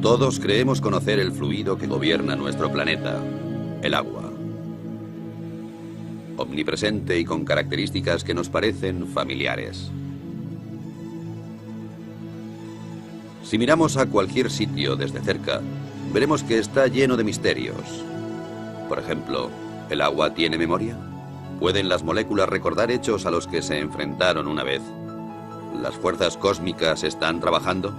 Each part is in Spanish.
Todos creemos conocer el fluido que gobierna nuestro planeta, el agua. Omnipresente y con características que nos parecen familiares. Si miramos a cualquier sitio desde cerca, veremos que está lleno de misterios. Por ejemplo, ¿el agua tiene memoria? ¿Pueden las moléculas recordar hechos a los que se enfrentaron una vez? ¿Las fuerzas cósmicas están trabajando?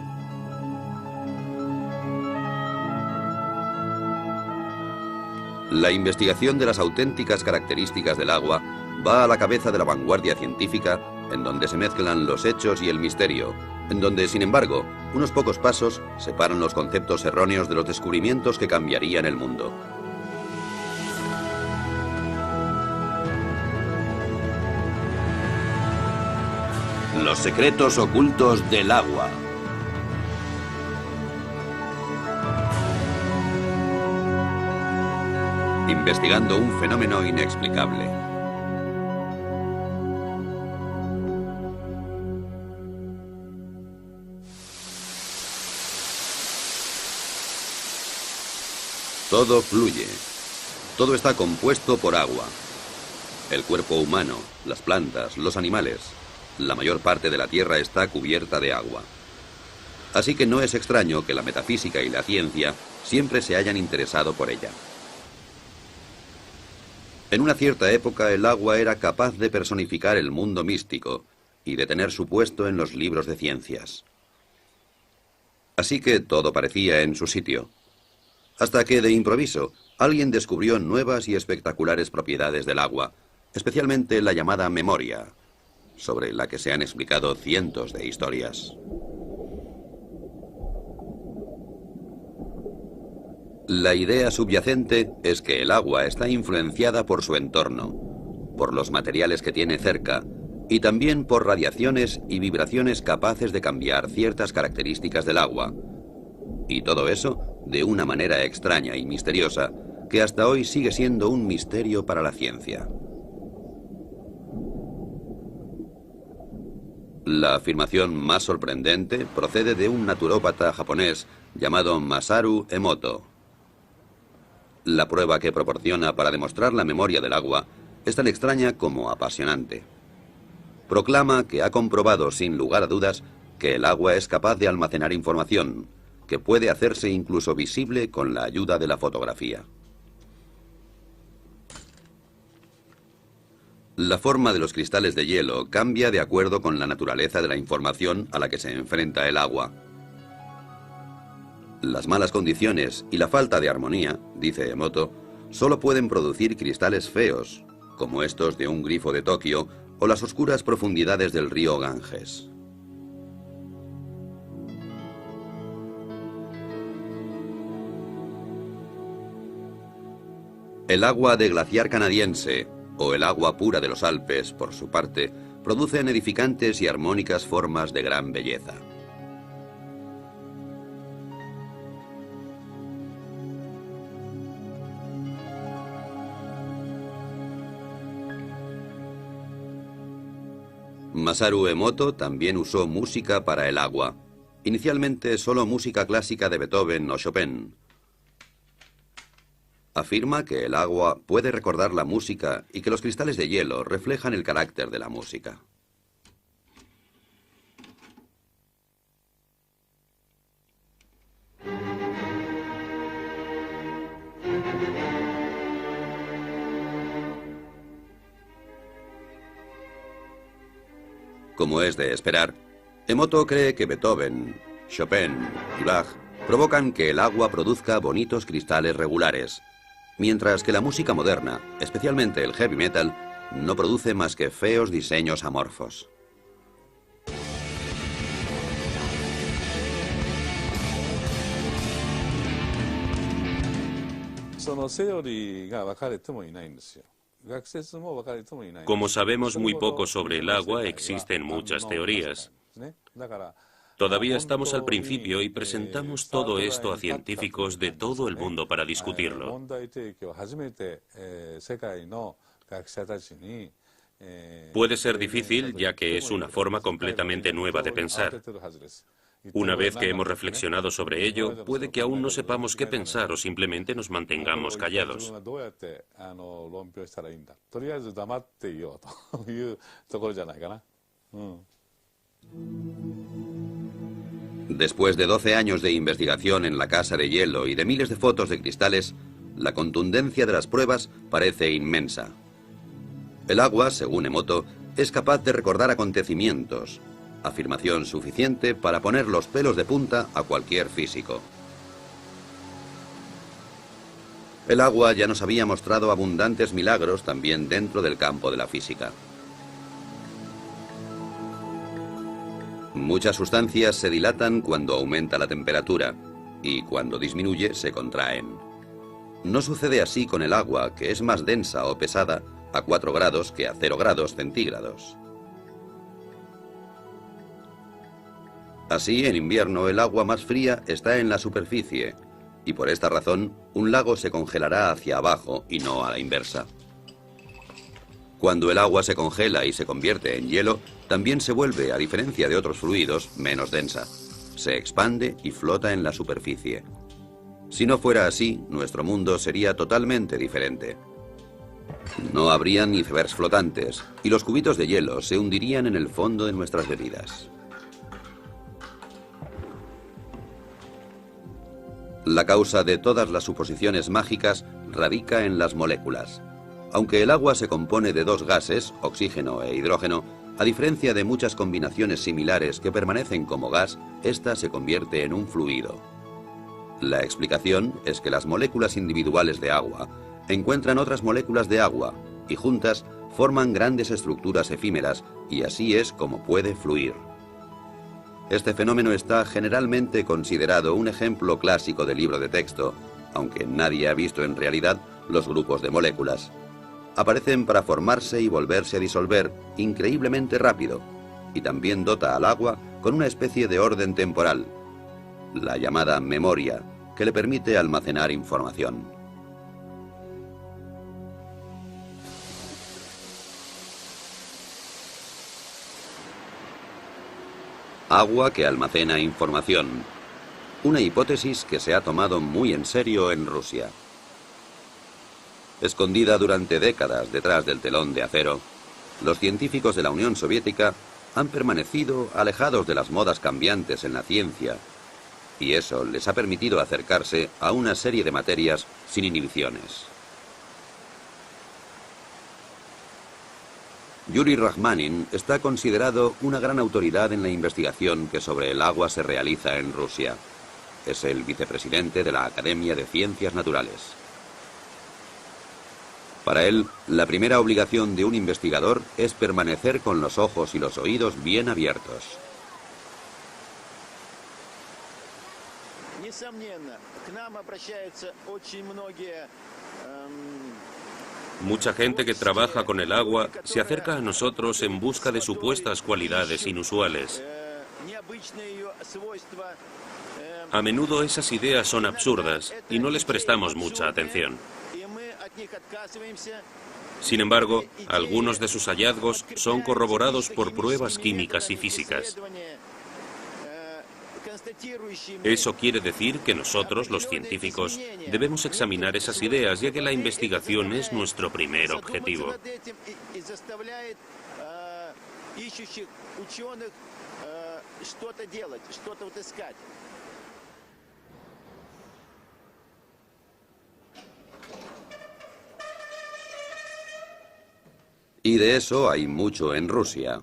La investigación de las auténticas características del agua va a la cabeza de la vanguardia científica, en donde se mezclan los hechos y el misterio, en donde, sin embargo, unos pocos pasos separan los conceptos erróneos de los descubrimientos que cambiarían el mundo. Los secretos ocultos del agua. Investigando un fenómeno inexplicable. Todo fluye. Todo está compuesto por agua. El cuerpo humano, las plantas, los animales. La mayor parte de la Tierra está cubierta de agua. Así que no es extraño que la metafísica y la ciencia siempre se hayan interesado por ella. En una cierta época el agua era capaz de personificar el mundo místico y de tener su puesto en los libros de ciencias. Así que todo parecía en su sitio. Hasta que, de improviso, alguien descubrió nuevas y espectaculares propiedades del agua, especialmente la llamada memoria, sobre la que se han explicado cientos de historias. La idea subyacente es que el agua está influenciada por su entorno, por los materiales que tiene cerca y también por radiaciones y vibraciones capaces de cambiar ciertas características del agua. Y todo eso de una manera extraña y misteriosa que hasta hoy sigue siendo un misterio para la ciencia. La afirmación más sorprendente procede de un naturópata japonés llamado Masaru Emoto. La prueba que proporciona para demostrar la memoria del agua es tan extraña como apasionante. Proclama que ha comprobado sin lugar a dudas que el agua es capaz de almacenar información, que puede hacerse incluso visible con la ayuda de la fotografía. La forma de los cristales de hielo cambia de acuerdo con la naturaleza de la información a la que se enfrenta el agua. Las malas condiciones y la falta de armonía, dice Emoto, solo pueden producir cristales feos, como estos de un grifo de Tokio o las oscuras profundidades del río Ganges. El agua de glaciar canadiense, o el agua pura de los Alpes, por su parte, producen edificantes y armónicas formas de gran belleza. Masaru Emoto también usó música para el agua, inicialmente solo música clásica de Beethoven o Chopin. Afirma que el agua puede recordar la música y que los cristales de hielo reflejan el carácter de la música. Como es de esperar, Emoto cree que Beethoven, Chopin y Bach provocan que el agua produzca bonitos cristales regulares, mientras que la música moderna, especialmente el heavy metal, no produce más que feos diseños amorfos. Como sabemos muy poco sobre el agua, existen muchas teorías. Todavía estamos al principio y presentamos todo esto a científicos de todo el mundo para discutirlo. Puede ser difícil, ya que es una forma completamente nueva de pensar. Una vez que hemos reflexionado sobre ello, puede que aún no sepamos qué pensar o simplemente nos mantengamos callados. Después de 12 años de investigación en la casa de hielo y de miles de fotos de cristales, la contundencia de las pruebas parece inmensa. El agua, según Emoto, es capaz de recordar acontecimientos, afirmación suficiente para poner los pelos de punta a cualquier físico. El agua ya nos había mostrado abundantes milagros también dentro del campo de la física. Muchas sustancias se dilatan cuando aumenta la temperatura y cuando disminuye se contraen. No sucede así con el agua, que es más densa o pesada a 4 grados que a 0 grados centígrados. Así, en invierno, el agua más fría está en la superficie, y por esta razón, un lago se congelará hacia abajo y no a la inversa. Cuando el agua se congela y se convierte en hielo, también se vuelve, a diferencia de otros fluidos, menos densa. Se expande y flota en la superficie. Si no fuera así, nuestro mundo sería totalmente diferente. No habría ni icebergs flotantes, y los cubitos de hielo se hundirían en el fondo de nuestras bebidas. La causa de todas las suposiciones mágicas radica en las moléculas. Aunque el agua se compone de 2 gases, oxígeno e hidrógeno, a diferencia de muchas combinaciones similares que permanecen como gas, esta se convierte en un fluido. La explicación es que las moléculas individuales de agua encuentran otras moléculas de agua y juntas forman grandes estructuras efímeras, y así es como puede fluir. Este fenómeno está generalmente considerado un ejemplo clásico de libro de texto, aunque nadie ha visto en realidad los grupos de moléculas. Aparecen para formarse y volverse a disolver increíblemente rápido, y también dota al agua con una especie de orden temporal, la llamada memoria, que le permite almacenar información. Agua que almacena información. Una hipótesis que se ha tomado muy en serio en Rusia. Escondida durante décadas detrás del telón de acero, los científicos de la Unión Soviética han permanecido alejados de las modas cambiantes en la ciencia, y eso les ha permitido acercarse a una serie de materias sin inhibiciones. Yuri Rachmanin está considerado una gran autoridad en la investigación que sobre el agua se realiza en Rusia. Es el vicepresidente de la Academia de Ciencias Naturales. Para él, la primera obligación de un investigador es permanecer con los ojos y los oídos bien abiertos. Mucha gente que trabaja con el agua se acerca a nosotros en busca de supuestas cualidades inusuales. A menudo esas ideas son absurdas y no les prestamos mucha atención. Sin embargo, algunos de sus hallazgos son corroborados por pruebas químicas y físicas. Eso quiere decir que nosotros, los científicos, debemos examinar esas ideas, ya que la investigación es nuestro primer objetivo. Y de eso hay mucho en Rusia.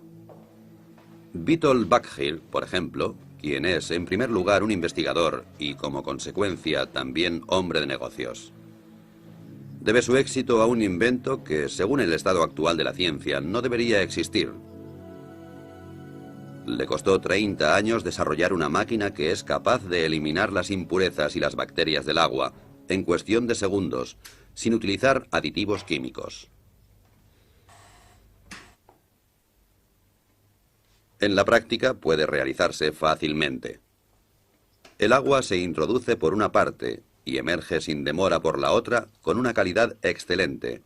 Witold Bakhir, por ejemplo, quien es en primer lugar un investigador y como consecuencia también hombre de negocios, debe su éxito a un invento que, según el estado actual de la ciencia, no debería existir. Le costó 30 años desarrollar una máquina que es capaz de eliminar las impurezas y las bacterias del agua en cuestión de segundos, sin utilizar aditivos químicos. En la práctica puede realizarse fácilmente. El agua se introduce por una parte y emerge sin demora por la otra con una calidad excelente.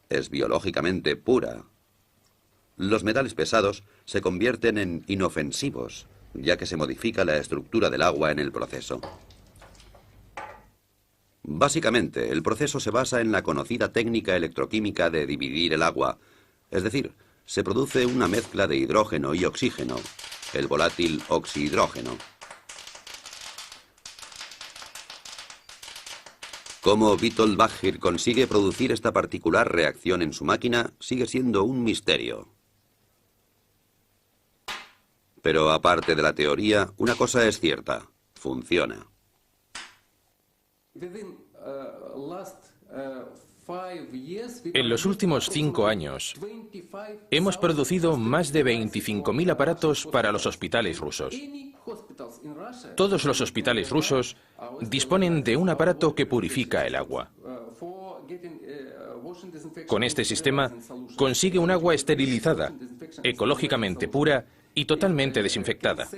Es biológicamente pura. Los metales pesados se convierten en inofensivos, ya que se modifica la estructura del agua en el proceso. Básicamente, el proceso se basa en la conocida técnica electroquímica de dividir el agua, es decir, se produce una mezcla de hidrógeno y oxígeno, el volátil oxihidrógeno. Cómo Witold Baggir consigue producir esta particular reacción en su máquina sigue siendo un misterio. Pero aparte de la teoría, una cosa es cierta: funciona. En los últimos 5 años, hemos producido más de 25.000 aparatos para los hospitales rusos. Todos los hospitales rusos disponen de un aparato que purifica el agua. Con este sistema, consigue un agua esterilizada, ecológicamente pura y totalmente desinfectada.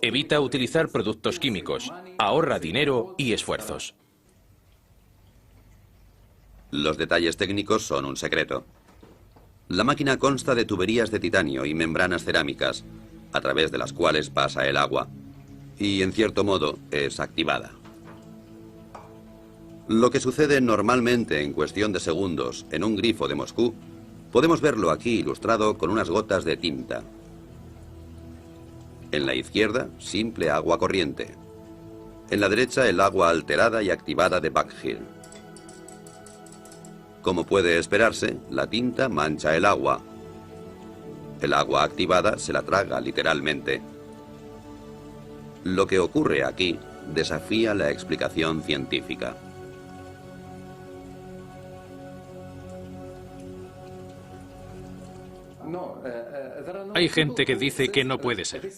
Evita utilizar productos químicos, ahorra dinero y esfuerzos. Los detalles técnicos son un secreto. La máquina consta de tuberías de titanio y membranas cerámicas, a través de las cuales pasa el agua, y en cierto modo es activada. Lo que sucede normalmente en cuestión de segundos en un grifo de Moscú, podemos verlo aquí ilustrado con unas gotas de tinta. En la izquierda, simple agua corriente. En la derecha, el agua alterada y activada de Baggir. Como puede esperarse, la tinta mancha el agua. El agua activada se la traga literalmente. Lo que ocurre aquí desafía la explicación científica. Hay gente que dice que no puede ser.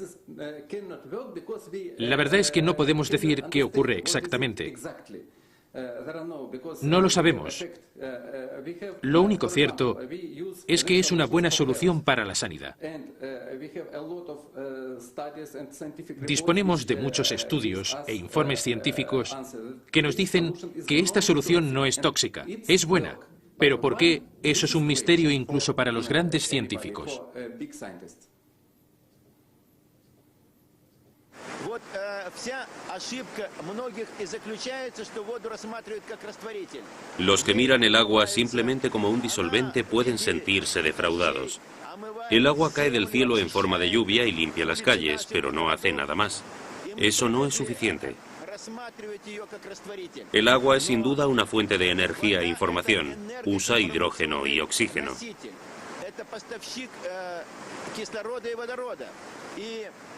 La verdad es que no podemos decir qué ocurre exactamente. No lo sabemos. Lo único cierto es que es una buena solución para la sanidad. Disponemos de muchos estudios e informes científicos que nos dicen que esta solución no es tóxica, es buena. Pero ¿por qué? Eso es un misterio incluso para los grandes científicos. Los que miran el agua simplemente como un disolvente pueden sentirse defraudados. El agua cae del cielo en forma de lluvia y limpia las calles, pero no hace nada más. Eso no es suficiente. El agua es sin duda una fuente de energía e información. Usa hidrógeno y oxígeno.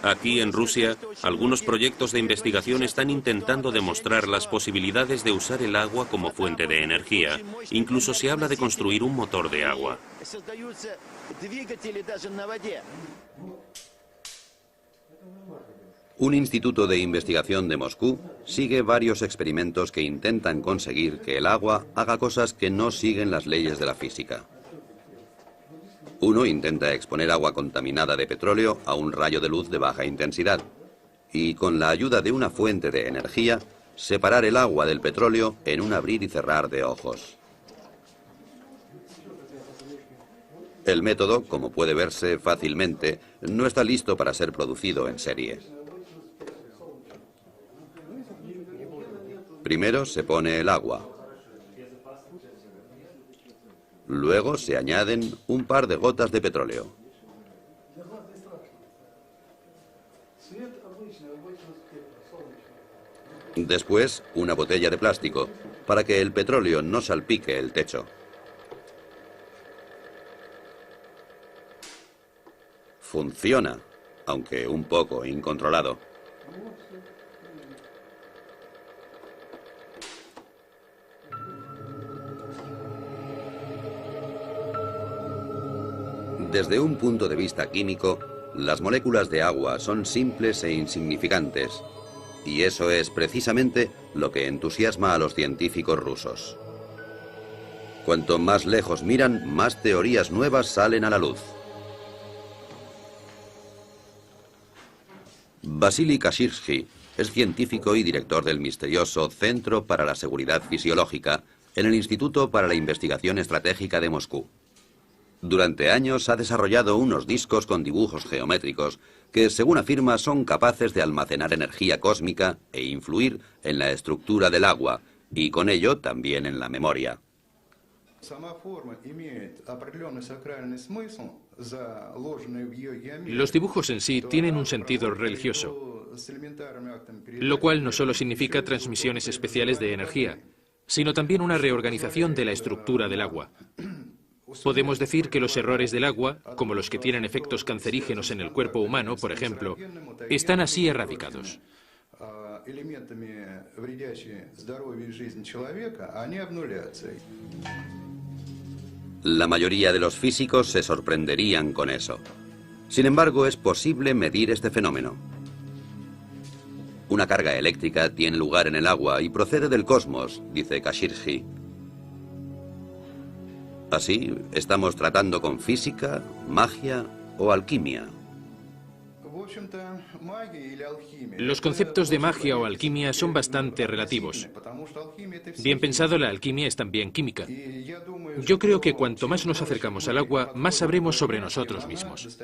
Aquí en Rusia, algunos proyectos de investigación están intentando demostrar las posibilidades de usar el agua como fuente de energía. Incluso se habla de construir un motor de agua. Un instituto de investigación de Moscú sigue varios experimentos que intentan conseguir que el agua haga cosas que no siguen las leyes de la física. Uno intenta exponer agua contaminada de petróleo a un rayo de luz de baja intensidad y, con la ayuda de una fuente de energía, separar el agua del petróleo en un abrir y cerrar de ojos. El método, como puede verse fácilmente, no está listo para ser producido en serie. Primero se pone el agua. Luego se añaden un par de gotas de petróleo. Después, una botella de plástico, para que el petróleo no salpique el techo. Funciona, aunque un poco incontrolado. Desde un punto de vista químico, las moléculas de agua son simples e insignificantes, y eso es precisamente lo que entusiasma a los científicos rusos. Cuanto más lejos miran, más teorías nuevas salen a la luz. Vasily Kashirsky es científico y director del misterioso Centro para la Seguridad Fisiológica en el Instituto para la Investigación Estratégica de Moscú. Durante años ha desarrollado unos discos con dibujos geométricos que, según afirma, son capaces de almacenar energía cósmica e influir en la estructura del agua, y con ello también en la memoria. Los dibujos en sí tienen un sentido religioso, lo cual no solo significa transmisiones especiales de energía, sino también una reorganización de la estructura del agua. Podemos decir que los errores del agua, como los que tienen efectos cancerígenos en el cuerpo humano, por ejemplo, están así erradicados. La mayoría de los físicos se sorprenderían con eso. Sin embargo, es posible medir este fenómeno. Una carga eléctrica tiene lugar en el agua y procede del cosmos, dice Kashirji. Así, estamos tratando con física, magia o alquimia. Los conceptos de magia o alquimia son bastante relativos. Bien pensado, la alquimia es también química. Yo creo que cuanto más nos acercamos al agua, más sabremos sobre nosotros mismos.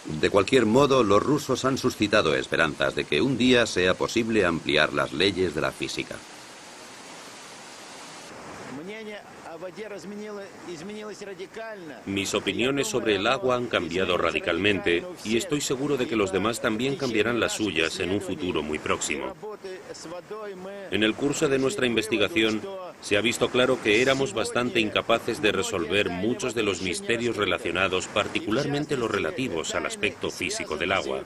De cualquier modo, los rusos han suscitado esperanzas de que un día sea posible ampliar las leyes de la física. Mis opiniones sobre el agua han cambiado radicalmente y estoy seguro de que los demás también cambiarán las suyas en un futuro muy próximo. En el curso de nuestra investigación se ha visto claro que éramos bastante incapaces de resolver muchos de los misterios relacionados, particularmente los relativos al aspecto físico del agua.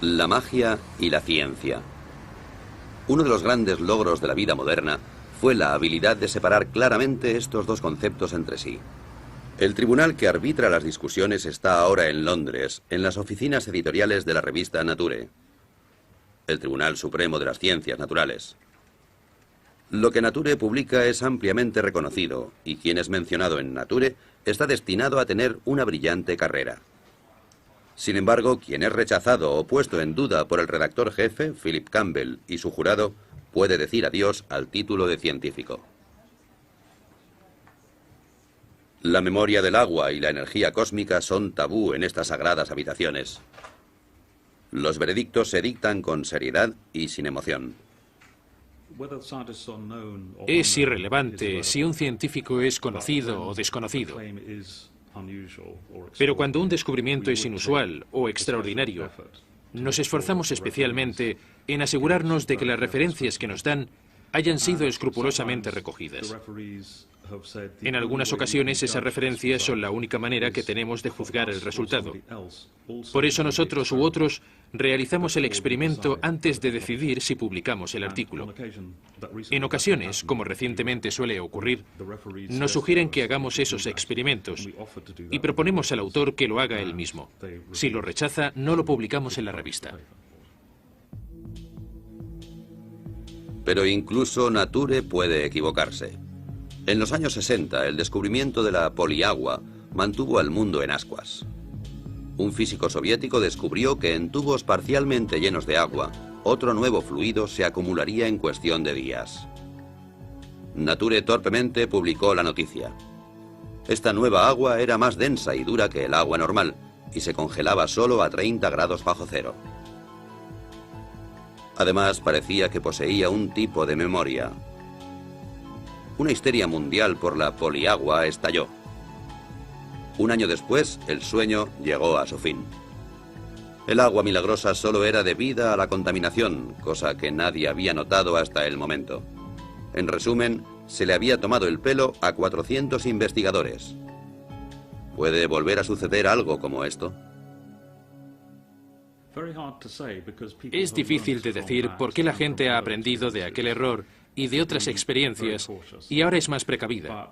La magia y la ciencia. Uno de los grandes logros de la vida moderna fue la habilidad de separar claramente estos dos conceptos entre sí. El tribunal que arbitra las discusiones está ahora en Londres, en las oficinas editoriales de la revista Nature, el Tribunal Supremo de las Ciencias Naturales. Lo que Nature publica es ampliamente reconocido, y quien es mencionado en Nature está destinado a tener una brillante carrera. Sin embargo, quien es rechazado o puesto en duda por el redactor jefe, Philip Campbell, y su jurado, puede decir adiós al título de científico. La memoria del agua y la energía cósmica son tabú en estas sagradas habitaciones. Los veredictos se dictan con seriedad y sin emoción. Es irrelevante si un científico es conocido o desconocido. Pero cuando un descubrimiento es inusual o extraordinario, nos esforzamos especialmente en asegurarnos de que las referencias que nos dan hayan sido escrupulosamente recogidas. En algunas ocasiones esas referencias son la única manera que tenemos de juzgar el resultado. Por eso nosotros u otros realizamos el experimento antes de decidir si publicamos el artículo. En ocasiones, como recientemente suele ocurrir, nos sugieren que hagamos esos experimentos y proponemos al autor que lo haga él mismo. Si lo rechaza, no lo publicamos en la revista. Pero incluso Nature puede equivocarse. En los años 60, el descubrimiento de la poliagua mantuvo al mundo en ascuas. Un físico soviético descubrió que en tubos parcialmente llenos de agua, otro nuevo fluido se acumularía en cuestión de días. Nature torpemente publicó la noticia. Esta nueva agua era más densa y dura que el agua normal, y se congelaba solo a 30 grados bajo cero. Además, parecía que poseía un tipo de memoria. Una histeria mundial por la poliagua estalló. Un año después, el sueño llegó a su fin. El agua milagrosa solo era debida a la contaminación, cosa que nadie había notado hasta el momento. En resumen, se le había tomado el pelo a 400 investigadores. ¿Puede volver a suceder algo como esto? Es difícil de decir por qué la gente ha aprendido de aquel error y de otras experiencias y ahora es más precavida.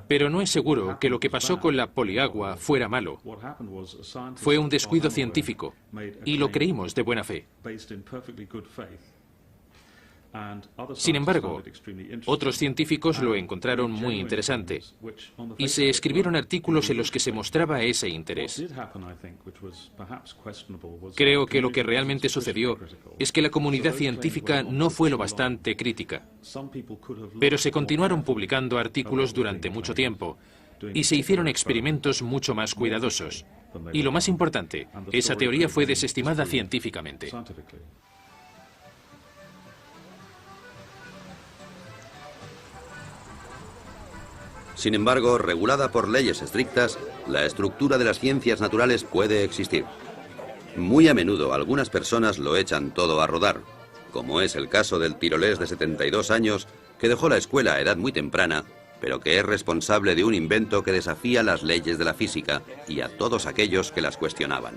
Pero no es seguro que lo que pasó con la poliagua fuera malo. Fue un descuido científico y lo creímos de buena fe. Sin embargo, otros científicos lo encontraron muy interesante y se escribieron artículos en los que se mostraba ese interés. Creo que lo que realmente sucedió es que la comunidad científica no fue lo bastante crítica, pero se continuaron publicando artículos durante mucho tiempo y se hicieron experimentos mucho más cuidadosos. Y lo más importante, esa teoría fue desestimada científicamente. Sin embargo, regulada por leyes estrictas, la estructura de las ciencias naturales puede existir. Muy a menudo algunas personas lo echan todo a rodar, como es el caso del tirolés de 72 años que dejó la escuela a edad muy temprana, pero que es responsable de un invento que desafía las leyes de la física y a todos aquellos que las cuestionaban.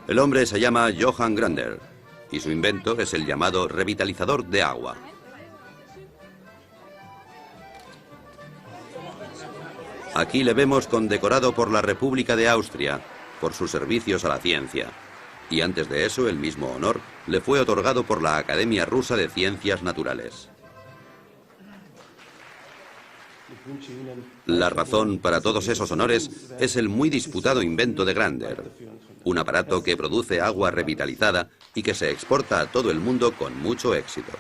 El hombre se llama Johann Grander y su invento es el llamado revitalizador de agua. Aquí le vemos condecorado por la República de Austria por sus servicios a la ciencia. Y antes de eso, el mismo honor le fue otorgado por la Academia Rusa de Ciencias Naturales. La razón para todos esos honores es el muy disputado invento de Grander, un aparato que produce agua revitalizada y que se exporta a todo el mundo con mucho éxito.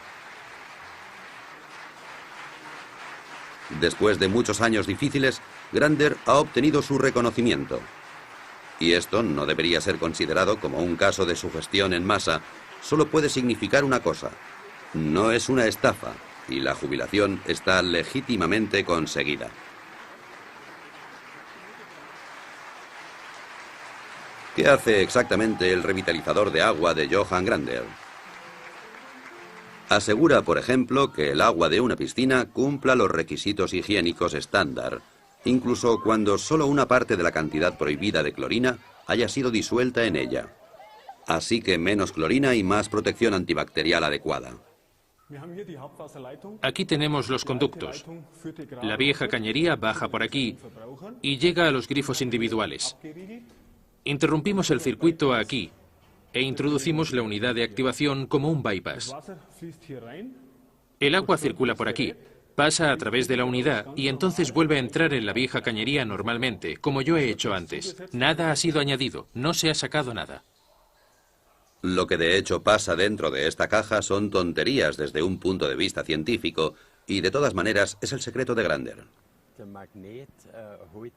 Después de muchos años difíciles, Grander ha obtenido su reconocimiento. Y esto no debería ser considerado como un caso de sugestión en masa, solo puede significar una cosa: no es una estafa y la jubilación está legítimamente conseguida. ¿Qué hace exactamente el revitalizador de agua de Johann Grander? Asegura, por ejemplo, que el agua de una piscina cumpla los requisitos higiénicos estándar, incluso cuando solo una parte de la cantidad prohibida de clorina haya sido disuelta en ella. Así que menos clorina y más protección antibacterial adecuada. Aquí tenemos los conductos. La vieja cañería baja por aquí y llega a los grifos individuales. Interrumpimos el circuito aquí e introducimos la unidad de activación como un bypass. El agua circula por aquí, pasa a través de la unidad y entonces vuelve a entrar en la vieja cañería normalmente, como yo he hecho antes. Nada ha sido añadido, no se ha sacado nada. Lo que de hecho pasa dentro de esta caja son tonterías desde un punto de vista científico y de todas maneras es el secreto de Grander.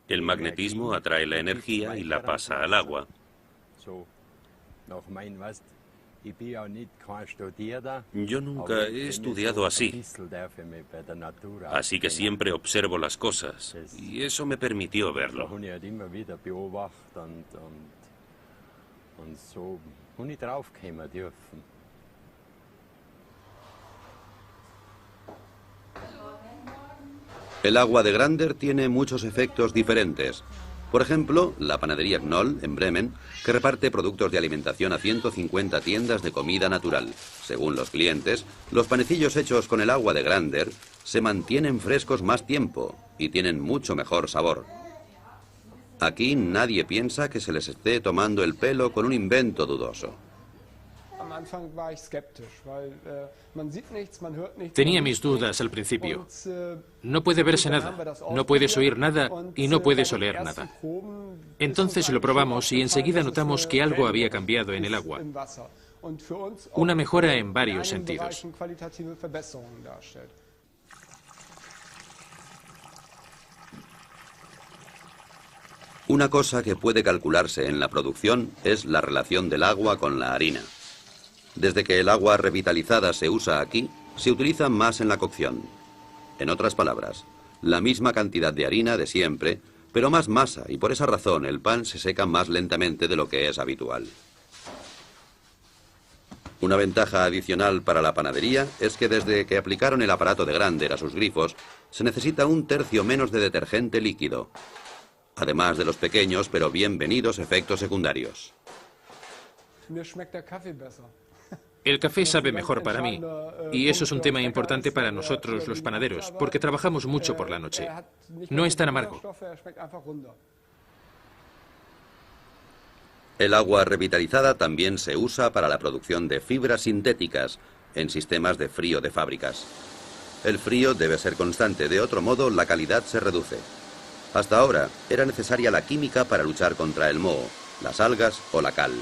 El magnetismo atrae la energía y la pasa al agua. Yo nunca he estudiado así que siempre observo las cosas y eso me permitió verlo. El agua de Grander tiene muchos efectos diferentes. Por ejemplo, la panadería Knoll, en Bremen, que reparte productos de alimentación a 150 tiendas de comida natural. Según los clientes, los panecillos hechos con el agua de Grander se mantienen frescos más tiempo y tienen mucho mejor sabor. Aquí nadie piensa que se les esté tomando el pelo con un invento dudoso. Tenía mis dudas al principio. No puede verse nada, no puedes oír nada y no puedes oler nada. Entonces lo probamos y enseguida notamos que algo había cambiado en el agua. Una mejora en varios sentidos. Una cosa que puede calcularse en la producción es la relación del agua con la harina. Desde que el agua revitalizada se usa aquí, se utiliza más en la cocción. En otras palabras, la misma cantidad de harina de siempre, pero más masa, y por esa razón el pan se seca más lentamente de lo que es habitual. Una ventaja adicional para la panadería es que desde que aplicaron el aparato de Grander a sus grifos, se necesita 1/3 menos de detergente líquido, además de los pequeños pero bienvenidos efectos secundarios. El café sabe mejor para mí, y eso es un tema importante para nosotros los panaderos, porque trabajamos mucho por la noche. No es tan amargo. El agua revitalizada también se usa para la producción de fibras sintéticas, en sistemas de frío de fábricas. El frío debe ser constante, de otro modo la calidad se reduce. Hasta ahora era necesaria la química para luchar contra el moho, las algas o la cal.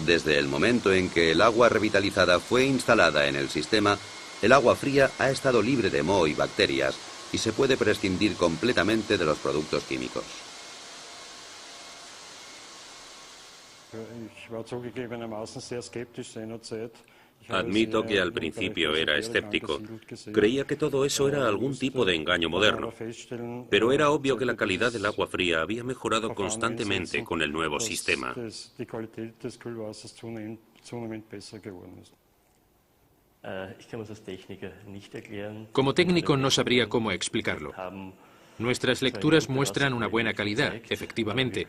Desde el momento en que el agua revitalizada fue instalada en el sistema, el agua fría ha estado libre de moho y bacterias y se puede prescindir completamente de los productos químicos. Admito que al principio era escéptico. Creía que todo eso era algún tipo de engaño moderno. Pero era obvio que la calidad del agua fría había mejorado constantemente con el nuevo sistema. Como técnico no sabría cómo explicarlo. Nuestras lecturas muestran una buena calidad, efectivamente,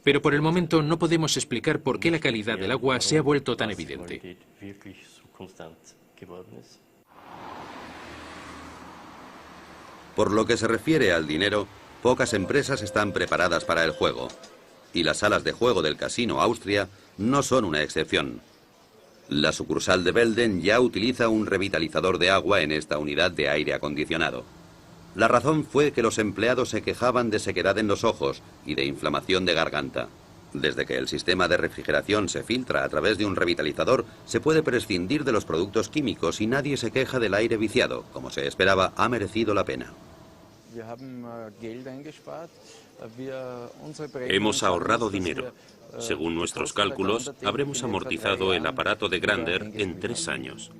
pero por el momento no podemos explicar por qué la calidad del agua se ha vuelto tan evidente. Por lo que se refiere al dinero, pocas empresas están preparadas para el juego, y las salas de juego del Casino Austria no son una excepción. La sucursal de Belden ya utiliza un revitalizador de agua en esta unidad de aire acondicionado. La razón fue que los empleados se quejaban de sequedad en los ojos y de inflamación de garganta. Desde que el sistema de refrigeración se filtra a través de un revitalizador, se puede prescindir de los productos químicos y nadie se queja del aire viciado. Como se esperaba, ha merecido la pena. Hemos ahorrado dinero. Según nuestros cálculos, habremos amortizado el aparato de Grander en 3 años.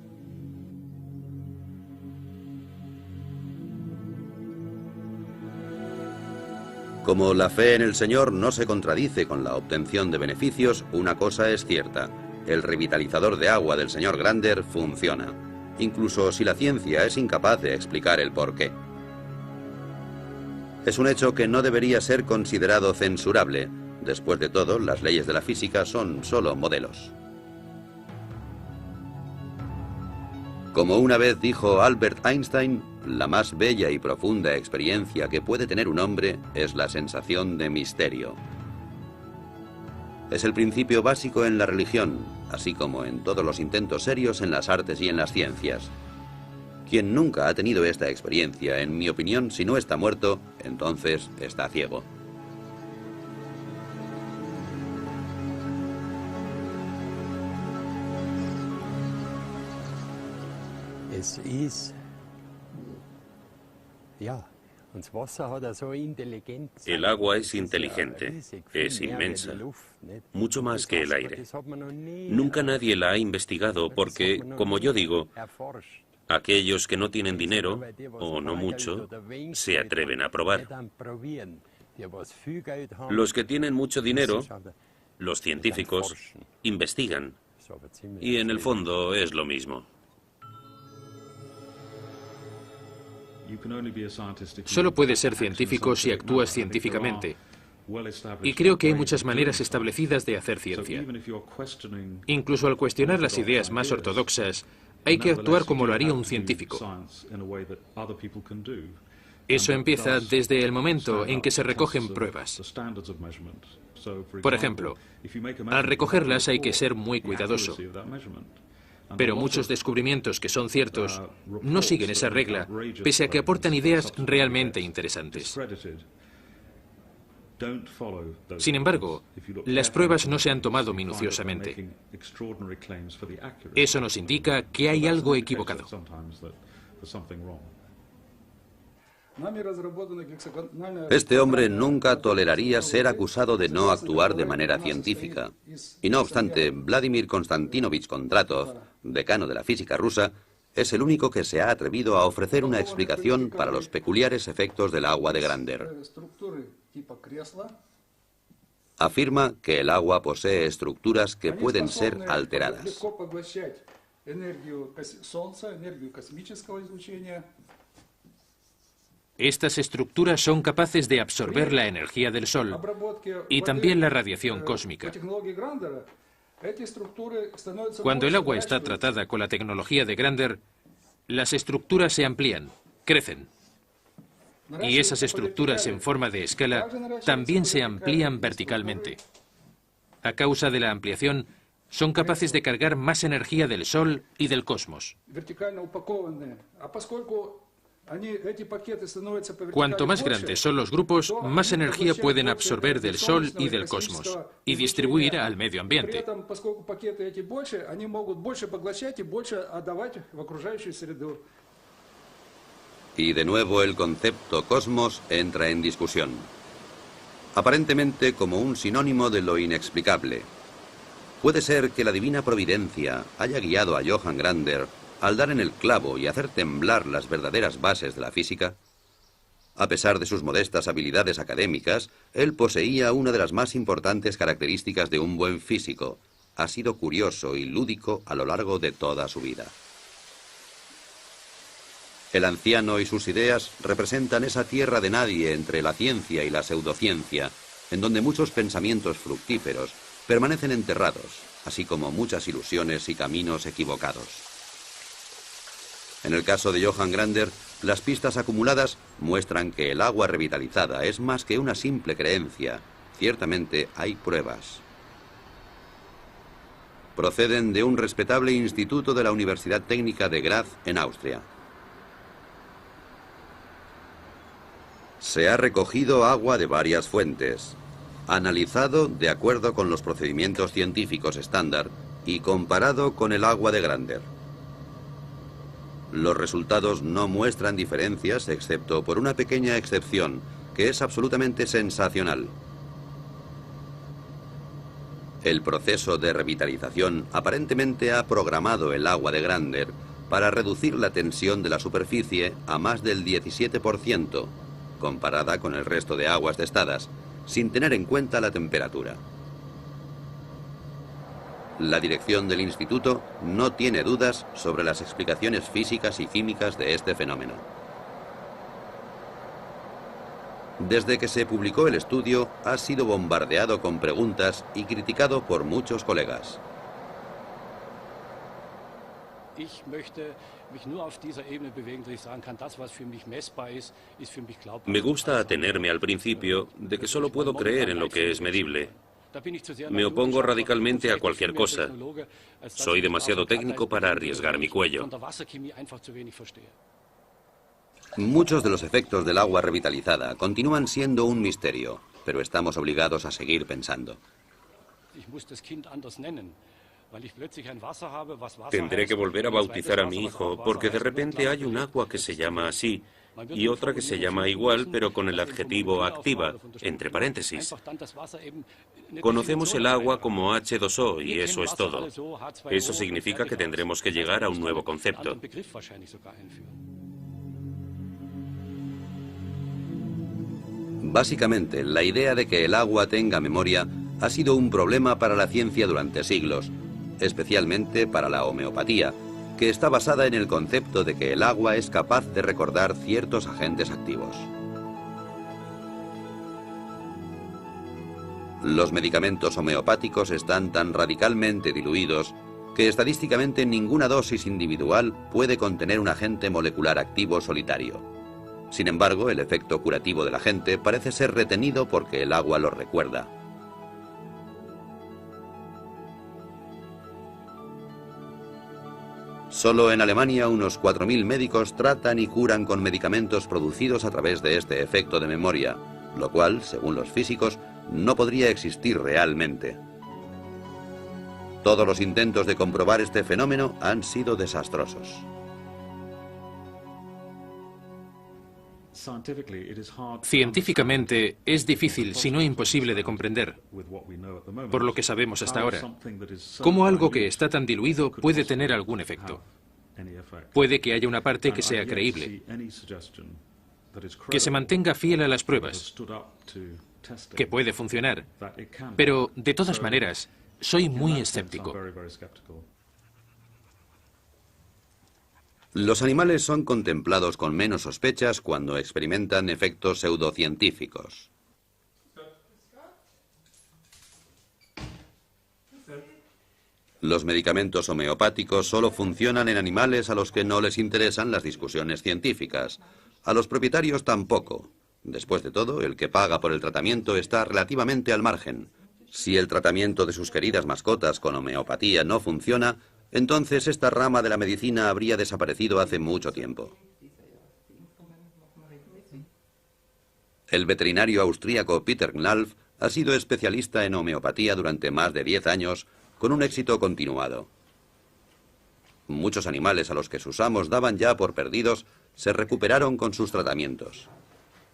Como la fe en el Señor no se contradice con la obtención de beneficios, una cosa es cierta: el revitalizador de agua del señor Grander funciona, incluso si la ciencia es incapaz de explicar el porqué. Es un hecho que no debería ser considerado censurable. Después de todo, las leyes de la física son solo modelos. Como una vez dijo Albert Einstein, la más bella y profunda experiencia que puede tener un hombre es la sensación de misterio. Es el principio básico en la religión, así como en todos los intentos serios en las artes y en las ciencias. Quien nunca ha tenido esta experiencia, en mi opinión, si no está muerto, entonces está ciego. El agua es inteligente, es inmensa, mucho más que el aire. Nunca nadie la ha investigado porque, como yo digo, aquellos que no tienen dinero, o no mucho, se atreven a probar. Los que tienen mucho dinero, los científicos, investigan. Y en el fondo es lo mismo. Solo puedes ser científico si actúas científicamente. Y creo que hay muchas maneras establecidas de hacer ciencia. Incluso al cuestionar las ideas más ortodoxas, hay que actuar como lo haría un científico. Eso empieza desde el momento en que se recogen pruebas. Por ejemplo, al recogerlas hay que ser muy cuidadoso. Pero muchos descubrimientos que son ciertos no siguen esa regla, pese a que aportan ideas realmente interesantes. Sin embargo, las pruebas no se han tomado minuciosamente. Eso nos indica que hay algo equivocado. Este hombre nunca toleraría ser acusado de no actuar de manera científica. Y no obstante, Vladimir Konstantinovich Kondratov, decano de la física rusa, es el único que se ha atrevido a ofrecer una explicación para los peculiares efectos del agua de Grander. Afirma que el agua posee estructuras que pueden ser alteradas. Estas estructuras son capaces de absorber la energía del Sol y también la radiación cósmica. Cuando el agua está tratada con la tecnología de Grander, las estructuras se amplían, crecen. Y esas estructuras en forma de escala también se amplían verticalmente. A causa de la ampliación, son capaces de cargar más energía del Sol y del cosmos. Cuanto más grandes son los grupos, más energía pueden absorber del Sol y del cosmos y distribuir al medio ambiente. Y de nuevo el concepto cosmos entra en discusión. Aparentemente como un sinónimo de lo inexplicable. ¿Puede ser que la divina providencia haya guiado a Johann Grander al dar en el clavo y hacer temblar las verdaderas bases de la física? A pesar de sus modestas habilidades académicas, él poseía una de las más importantes características de un buen físico. Ha sido curioso y lúdico a lo largo de toda su vida. El anciano y sus ideas representan esa tierra de nadie entre la ciencia y la pseudociencia, en donde muchos pensamientos fructíferos permanecen enterrados, así como muchas ilusiones y caminos equivocados. En el caso de Johann Grander, las pistas acumuladas muestran que el agua revitalizada es más que una simple creencia. Ciertamente hay pruebas. Proceden de un respetable instituto de la Universidad Técnica de Graz, en Austria. Se ha recogido agua de varias fuentes, analizado de acuerdo con los procedimientos científicos estándar y comparado con el agua de Grander. Los resultados no muestran diferencias excepto por una pequeña excepción, que es absolutamente sensacional. El proceso de revitalización aparentemente ha programado el agua de Grander para reducir la tensión de la superficie a más del 17%, comparada con el resto de aguas testadas, sin tener en cuenta la temperatura. La dirección del instituto no tiene dudas sobre las explicaciones físicas y químicas de este fenómeno. Desde que se publicó el estudio, ha sido bombardeado con preguntas y criticado por muchos colegas. Me gusta atenerme al principio de que solo puedo creer en lo que es medible. Me opongo radicalmente a cualquier cosa. Soy demasiado técnico para arriesgar mi cuello. Muchos de los efectos del agua revitalizada continúan siendo un misterio, pero estamos obligados a seguir pensando. Tendré que volver a bautizar a mi hijo, porque de repente hay un agua que se llama así y otra que se llama igual, pero con el adjetivo activa, entre paréntesis. Conocemos el agua como H2O y eso es todo. Eso significa que tendremos que llegar a un nuevo concepto. Básicamente, la idea de que el agua tenga memoria ha sido un problema para la ciencia durante siglos, especialmente para la homeopatía, que está basada en el concepto de que el agua es capaz de recordar ciertos agentes activos. Los medicamentos homeopáticos están tan radicalmente diluidos que estadísticamente ninguna dosis individual puede contener un agente molecular activo solitario. Sin embargo, el efecto curativo del agente parece ser retenido porque el agua lo recuerda. Solo en Alemania unos 4.000 médicos tratan y curan con medicamentos producidos a través de este efecto de memoria, lo cual, según los físicos, no podría existir realmente. Todos los intentos de comprobar este fenómeno han sido desastrosos. Científicamente es difícil, si no imposible, de comprender, por lo que sabemos hasta ahora, cómo algo que está tan diluido puede tener algún efecto. Puede que haya una parte que sea creíble, que se mantenga fiel a las pruebas, que puede funcionar, pero de todas maneras, soy muy escéptico. Los animales son contemplados con menos sospechas cuando experimentan efectos pseudocientíficos. Los medicamentos homeopáticos solo funcionan en animales a los que no les interesan las discusiones científicas. A los propietarios tampoco. Después de todo, el que paga por el tratamiento está relativamente al margen. Si el tratamiento de sus queridas mascotas con homeopatía no funciona, entonces esta rama de la medicina habría desaparecido hace mucho tiempo. El veterinario austríaco Peter Knalf ha sido especialista en homeopatía durante más de 10 años, con un éxito continuado. Muchos animales a los que sus amos daban ya por perdidos se recuperaron con sus tratamientos.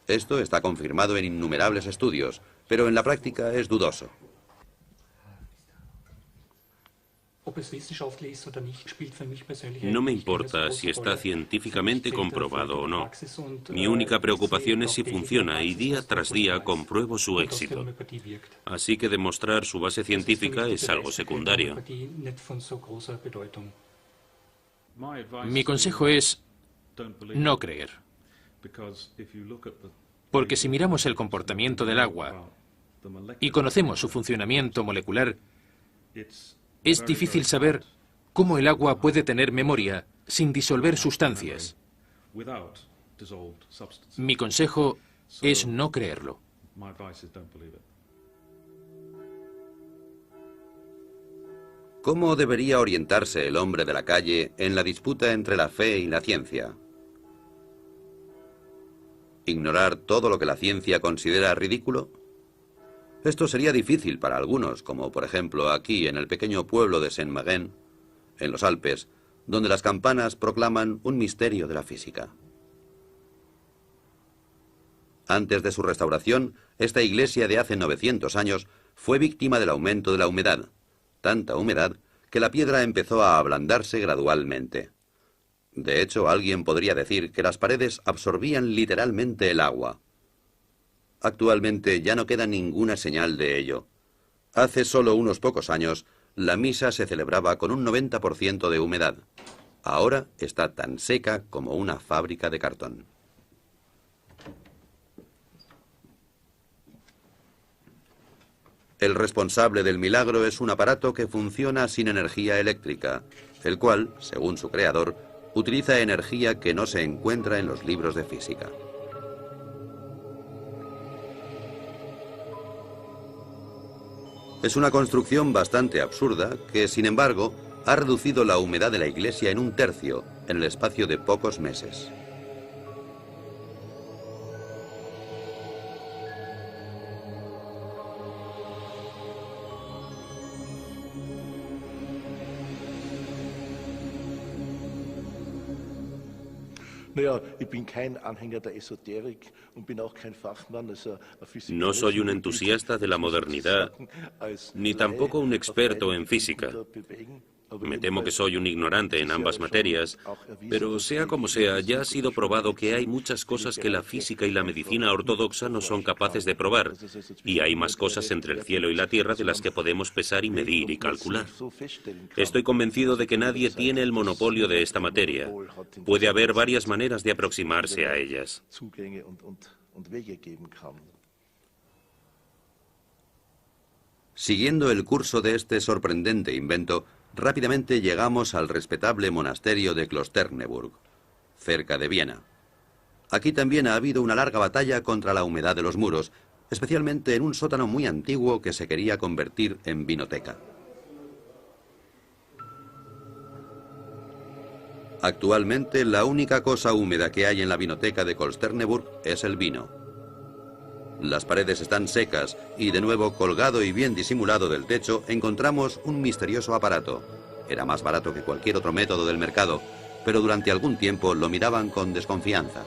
Esto está confirmado en innumerables estudios, pero en la práctica es dudoso. No me importa si está científicamente comprobado o no. Mi única preocupación es si funciona y día tras día compruebo su éxito. Así que demostrar su base científica es algo secundario. Mi consejo es no creer. Porque si miramos el comportamiento del agua y conocemos su funcionamiento molecular, es difícil saber cómo el agua puede tener memoria sin disolver sustancias. Mi consejo es no creerlo. ¿Cómo debería orientarse el hombre de la calle en la disputa entre la fe y la ciencia? ¿Ignorar todo lo que la ciencia considera ridículo? Esto sería difícil para algunos, como por ejemplo aquí en el pequeño pueblo de Saint-Marin, en los Alpes, donde las campanas proclaman un misterio de la física. Antes de su restauración, esta iglesia de hace 900 años fue víctima del aumento de la humedad, tanta humedad que la piedra empezó a ablandarse gradualmente. De hecho, alguien podría decir que las paredes absorbían literalmente el agua. Actualmente ya no queda ninguna señal de ello. Hace solo unos pocos años, la misa se celebraba con un 90% de humedad. Ahora está tan seca como una fábrica de cartón. El responsable del milagro es un aparato que funciona sin energía eléctrica, el cual, según su creador, utiliza energía que no se encuentra en los libros de física. Es una construcción bastante absurda que, sin embargo, ha reducido la humedad de la iglesia en 1/3 en el espacio de pocos meses. No soy un entusiasta de la modernidad, ni tampoco un experto en física. Me temo que soy un ignorante en ambas materias, pero sea como sea, ya ha sido probado que hay muchas cosas que la física y la medicina ortodoxa no son capaces de probar, y hay más cosas entre el cielo y la tierra de las que podemos pesar y medir y calcular. Estoy convencido de que nadie tiene el monopolio de esta materia. Puede haber varias maneras de aproximarse a ellas. Siguiendo el curso de este sorprendente invento, rápidamente llegamos al respetable monasterio de Klosterneuburg, cerca de Viena. Aquí también ha habido una larga batalla contra la humedad de los muros, especialmente en un sótano muy antiguo que se quería convertir en vinoteca. Actualmente, la única cosa húmeda que hay en la vinoteca de Klosterneuburg es el vino. Las paredes están secas y, de nuevo, colgado y bien disimulado del techo, encontramos un misterioso aparato. Era más barato que cualquier otro método del mercado, pero durante algún tiempo lo miraban con desconfianza.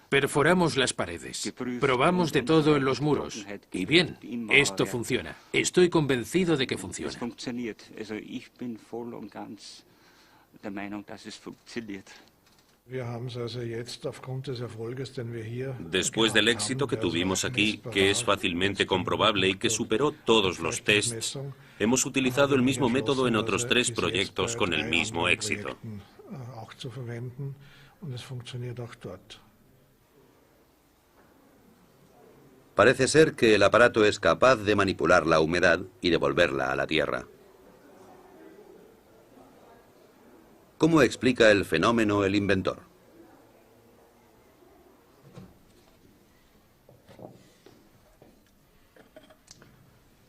Perforamos las paredes, probamos de todo en los muros, y bien, esto funciona. Estoy convencido de que funciona. Después del éxito que tuvimos aquí, que es fácilmente comprobable y que superó todos los tests, hemos utilizado el mismo método en otros 3 proyectos con el mismo éxito. Parece ser que el aparato es capaz de manipular la humedad y devolverla a la tierra. ¿Cómo explica el fenómeno el inventor?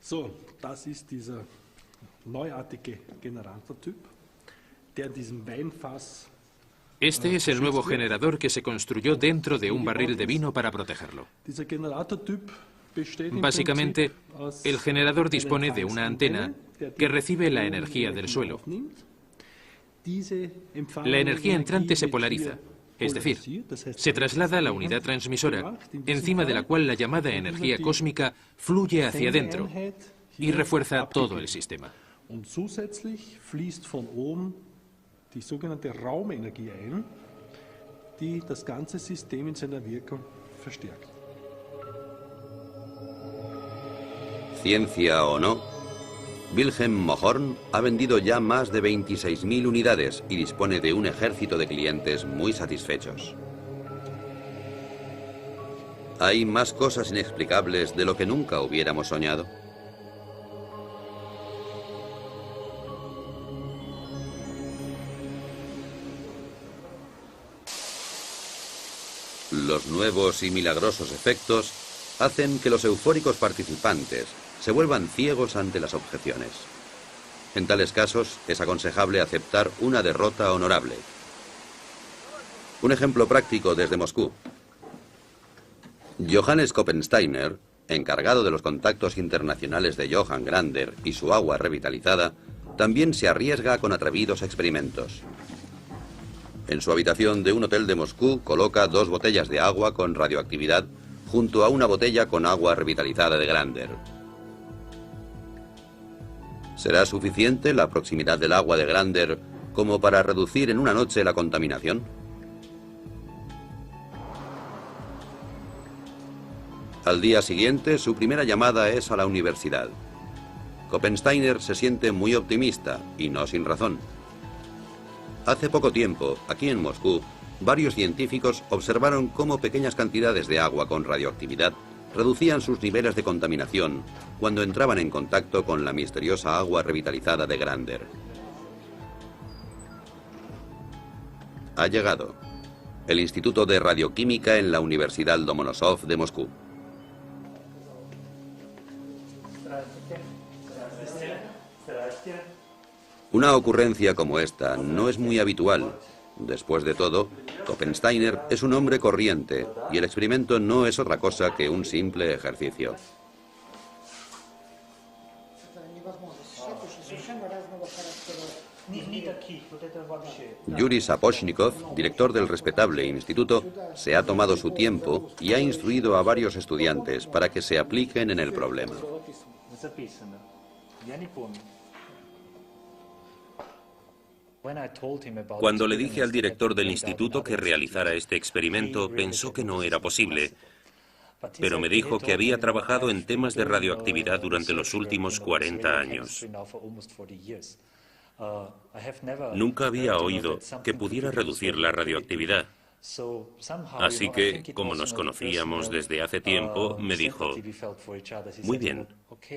So, das ist dieser neuartige Generatortyp, der in diesem Weinfass. Este es el nuevo generador que se construyó dentro de un barril de vino para protegerlo. Dieser Generatortyp besteht im Básicamente, Prinzip aus el generador dispone de una antena der que die recibe la energía del suelo. aufnimmt. Diese La energía entrante se wird polariza, hier es decir, polarisiert, das heißt, se traslada a la unidad transmisora, encima de la cual la llamada energía cósmica fluye hacia adentro y refuerza todo el sistema. Und zusätzlich fließt von oben die sogenannte Raumenergie ein, die das ganze System in seiner Wirkung verstärkt. Ciencia o no, Wilhelm Mohrn ha vendido ya más de 26.000 unidades y dispone de un ejército de clientes muy satisfechos. ¿Hay más cosas inexplicables de lo que nunca hubiéramos soñado? Los nuevos y milagrosos efectos hacen que los eufóricos participantes se vuelvan ciegos ante las objeciones. En tales casos es aconsejable aceptar una derrota honorable. Un ejemplo práctico desde Moscú. Johannes Koppensteiner, encargado de los contactos internacionales de Johann Grander y su agua revitalizada, también se arriesga con atrevidos experimentos. En su habitación de un hotel de Moscú coloca 2 botellas de agua con radioactividad junto a una botella con agua revitalizada de Grander. ¿Será suficiente la proximidad del agua de Grander como para reducir en una noche la contaminación? Al día siguiente, su primera llamada es a la universidad. Koppensteiner se siente muy optimista, y no sin razón. Hace poco tiempo, aquí en Moscú, varios científicos observaron cómo pequeñas cantidades de agua con radioactividad reducían sus niveles de contaminación cuando entraban en contacto con la misteriosa agua revitalizada de Grander. Ha llegado el Instituto de Radioquímica en la Universidad Lomonosov de Moscú. Una ocurrencia como esta no es muy habitual. Después de todo, Koppensteiner es un hombre corriente y el experimento no es otra cosa que un simple ejercicio. Yuri Sapochnikov, director del respetable instituto, se ha tomado su tiempo y ha instruido a varios estudiantes para que se apliquen en el problema. Cuando le dije al director del instituto que realizara este experimento, pensó que no era posible, pero me dijo que había trabajado en temas de radioactividad durante los últimos 40 años. Nunca había oído que pudiera reducir la radioactividad. Así que, como nos conocíamos desde hace tiempo, me dijo, muy bien,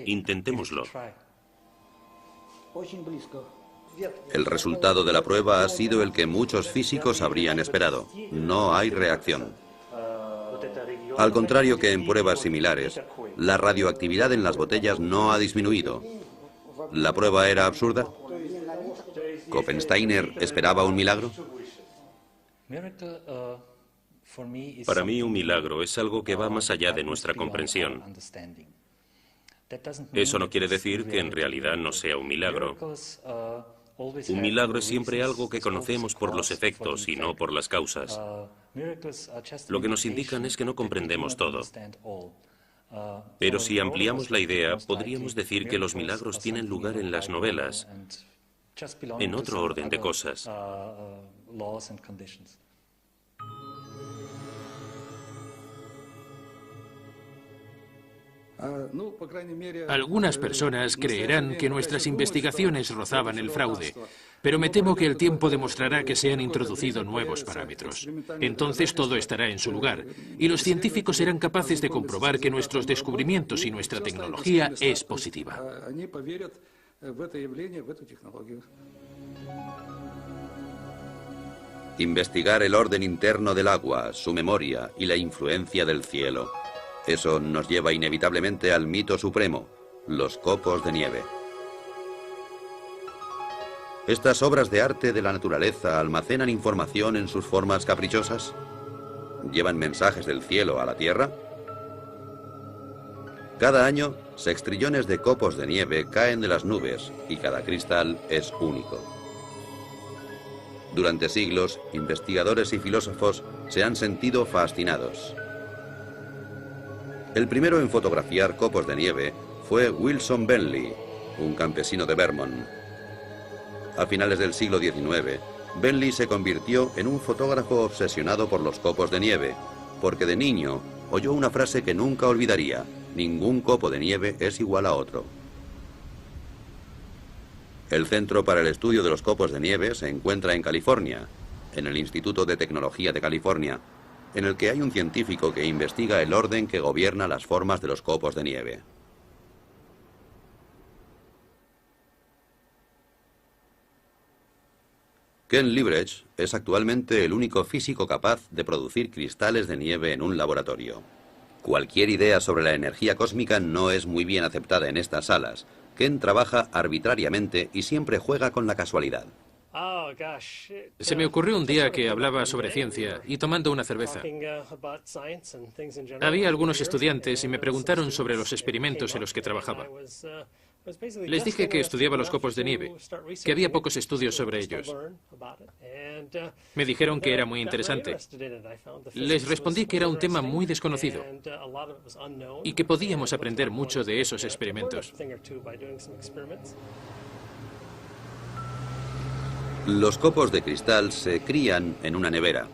intentémoslo. El resultado de la prueba ha sido el que muchos físicos habrían esperado. No hay reacción. Al contrario que en pruebas similares, la radioactividad en las botellas no ha disminuido. ¿La prueba era absurda? ¿Koppensteiner esperaba un milagro? Para mí, un milagro es algo que va más allá de nuestra comprensión. Eso no quiere decir que en realidad no sea un milagro. Un milagro es siempre algo que conocemos por los efectos y no por las causas. Lo que nos indican es que no comprendemos todo. Pero si ampliamos la idea, podríamos decir que los milagros tienen lugar en las novelas, en otro orden de cosas. Algunas personas creerán que nuestras investigaciones rozaban el fraude, pero me temo que el tiempo demostrará que se han introducido nuevos parámetros. Entonces todo estará en su lugar, y los científicos serán capaces de comprobar que nuestros descubrimientos y nuestra tecnología es positiva. Investigar el orden interno del agua, su memoria y la influencia del cielo. Eso nos lleva inevitablemente al mito supremo. los copos de nieve. ¿Estas obras de arte de la naturaleza almacenan información en sus formas caprichosas? ¿Llevan mensajes del cielo a la tierra? Cada año, sextrillones de copos de nieve caen de las nubes y cada cristal es único. Durante siglos, investigadores y filósofos se han sentido fascinados. El primero en fotografiar copos de nieve fue Wilson Bentley, un campesino de Vermont. A finales del siglo XIX, Bentley se convirtió en un fotógrafo obsesionado por los copos de nieve, porque de niño oyó una frase que nunca olvidaría: ningún copo de nieve es igual a otro. El Centro para el Estudio de los Copos de Nieve se encuentra en California, en el Instituto de Tecnología de California, en el que hay un científico que investiga el orden que gobierna las formas de los copos de nieve. Ken Liebrecht es actualmente el único físico capaz de producir cristales de nieve en un laboratorio. Cualquier idea sobre la energía cósmica no es muy bien aceptada en estas salas. Ken trabaja arbitrariamente y siempre juega con la casualidad. Se me ocurrió un día que hablaba sobre ciencia y tomando una cerveza. Había algunos estudiantes y me preguntaron sobre los experimentos en los que trabajaba. Les dije que estudiaba los copos de nieve, que había pocos estudios sobre ellos. Me dijeron que era muy interesante. Les respondí que era un tema muy desconocido y que podíamos aprender mucho de esos experimentos. Los copos de cristal se crían en una nevera.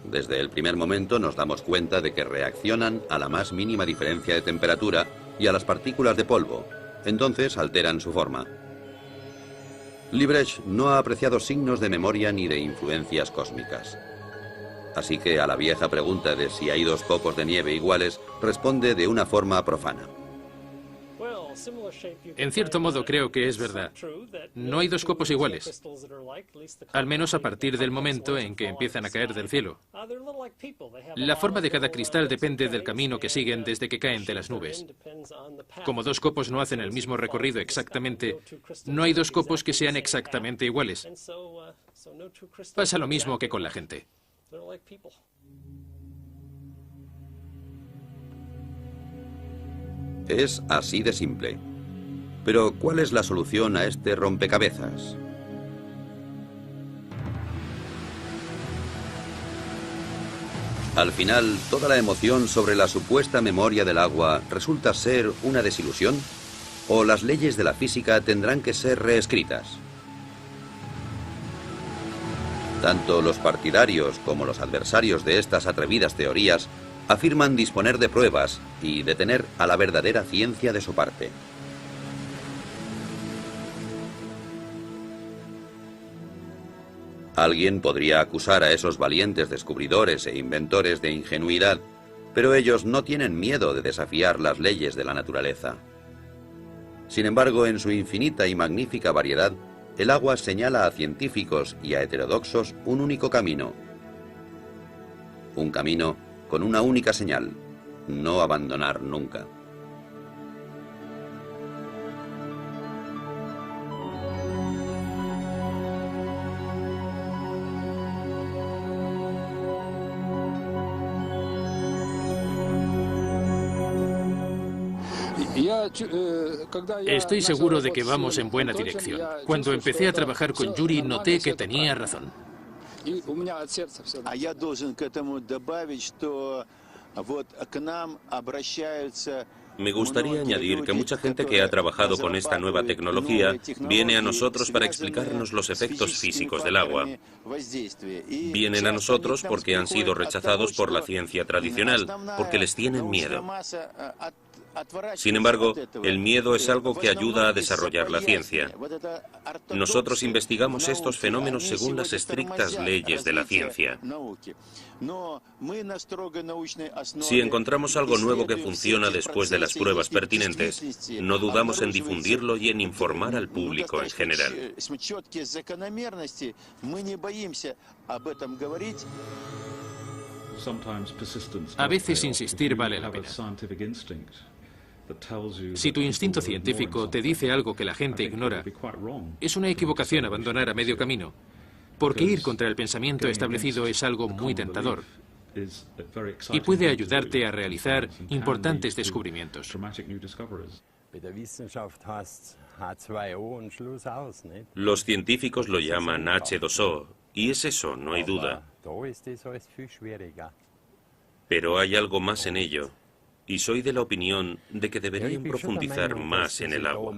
Desde el primer momento nos damos cuenta de que reaccionan a la más mínima diferencia de temperatura y a las partículas de polvo. Entonces alteran su forma. Liebrecht no ha apreciado signos de memoria ni de influencias cósmicas. Así que a la vieja pregunta de si hay dos copos de nieve iguales, responde de una forma profana. En cierto modo creo que es verdad. No hay dos copos iguales, al menos a partir del momento en que empiezan a caer del cielo. La forma de cada cristal depende del camino que siguen desde que caen de las nubes. Como dos copos no hacen el mismo recorrido exactamente, no hay dos copos que sean exactamente iguales. Pasa lo mismo que con la gente. Es así de simple. Pero, ¿cuál es la solución a este rompecabezas? Al final, ¿toda la emoción sobre la supuesta memoria del agua resulta ser una desilusión? ¿O las leyes de la física tendrán que ser reescritas? Tanto los partidarios como los adversarios de estas atrevidas teorías afirman disponer de pruebas y de tener a la verdadera ciencia de su parte. Alguien podría acusar a esos valientes descubridores e inventores de ingenuidad, pero ellos no tienen miedo de desafiar las leyes de la naturaleza. Sin embargo, en su infinita y magnífica variedad, el agua señala a científicos y a heterodoxos un único camino. Un camino con una única señal: no abandonar nunca. Estoy seguro de que vamos en buena dirección. Cuando empecé a trabajar con Yuri, noté que tenía razón. Me gustaría añadir que mucha gente que ha trabajado con esta nueva tecnología viene a nosotros para explicarnos los efectos físicos del agua. Vienen a nosotros porque han sido rechazados por la ciencia tradicional, porque les tienen miedo. Sin embargo, el miedo es algo que ayuda a desarrollar la ciencia. Nosotros investigamos estos fenómenos según las estrictas leyes de la ciencia. Si encontramos algo nuevo que funciona después de las pruebas pertinentes, no dudamos en difundirlo y en informar al público en general. A veces insistir vale la pena. Si tu instinto científico te dice algo que la gente ignora, es una equivocación abandonar a medio camino, porque ir contra el pensamiento establecido es algo muy tentador y puede ayudarte a realizar importantes descubrimientos. Los científicos lo llaman H2O, y es eso, no hay duda. Pero hay algo más en ello, y soy de la opinión de que deberían profundizar más en el agua.